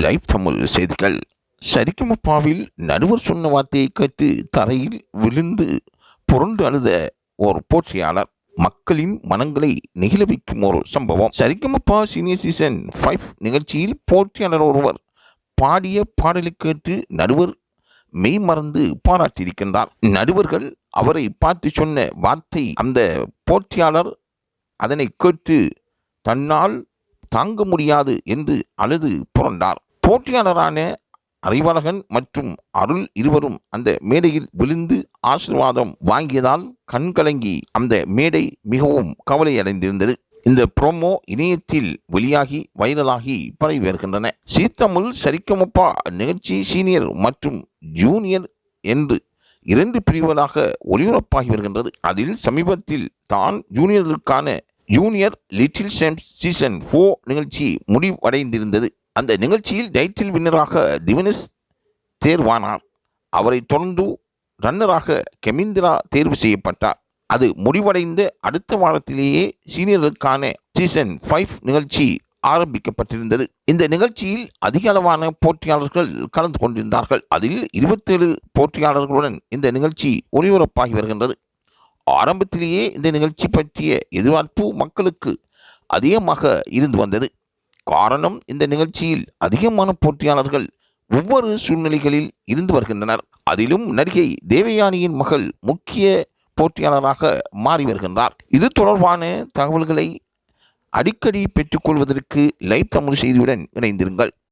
Live Tamil செய்திகள். சரிகமபாவில் நடுவர் சொன்ன வார்த்தையை கேட்டு தரையில் விழுந்து புரண்டு அழுத ஒரு போட்டியாளர். மக்களின் மனங்களை நெகிழவிக்கும் ஒரு சம்பவம். சரிகமபா சீனியர் சீசன் 5 நிகழ்ச்சியில் போட்டியாளர் ஒருவர் பாடிய பாடலை கேட்டு நடுவர் மெய் மறந்து பாராட்டியிருக்கின்றார். நடுவர்கள் அவரை பார்த்து சொன்ன வார்த்தை, அந்த போட்டியாளர் அதனை கேட்டு தன்னால் தாங்க முடியாது என்று அழுது புரண்டார். போட்டியாளரான அறிவாளகன் மற்றும் அருள் இருவரும் அந்த மேடையில் விழுந்து ஆசீர்வாதம் வாங்கியதால் கண்கலங்கி அந்த மேடை மிகவும் கவலையடைந்திருந்தது. இந்த ப்ரோமோ இணையத்தில் வெளியாகி வைரலாகி பரவி வருகின்றன. சீத்தமிழ் சரிகமபா நிகழ்ச்சி சீனியர் மற்றும் ஜூனியர் என்று 2 பிரிவுகளாக ஒளிபரப்பாகி வருகின்றது. அதில் சமீபத்தில் தான் ஜூனியர்களுக்கான ஜூனியர் லிட்டில் சாம்ஸ் சீசன் 4 நிகழ்ச்சி முடிவடைந்திருந்தது. அந்த நிகழ்ச்சியில் டைட்டில் வின்னராக திவனேஷ் தேர்வானார். அவரை தொடர்ந்து ரன்னராக கெமிந்திரா தேர்வு செய்யப்பட்டார். அது முடிவடைந்த அடுத்த வாரத்திலேயே சீனியர்களுக்கான சீசன் 5 நிகழ்ச்சி ஆரம்பிக்கப்பட்டிருந்தது. இந்த நிகழ்ச்சியில் அதிக அளவான போட்டியாளர்கள் கலந்து கொண்டிருந்தார்கள். அதில் 27 போட்டியாளர்களுடன் இந்த நிகழ்ச்சி ஒளிபரப்பாகி வருகின்றது. ஆரம்பத்திலேயே இந்த நிகழ்ச்சி பற்றிய எதிர்பார்ப்பு மக்களுக்கு அதிகமாக இருந்து வந்தது. காரணம், இந்த நிகழ்ச்சியில் அதிகமான போட்டியாளர்கள் ஒவ்வொரு சூழ்நிலைகளில் இருந்து வருகின்றனர். அதிலும் நடிகை தேவயானியின் மகள் முக்கிய போட்டியாளராக மாறி வருகின்றார். இது தொடர்பான தகவல்களை அடிக்கடி பெற்றுக்கொள்வதற்கு லைவ் தமிழ் செய்தியுடன் இணைந்திருங்கள்.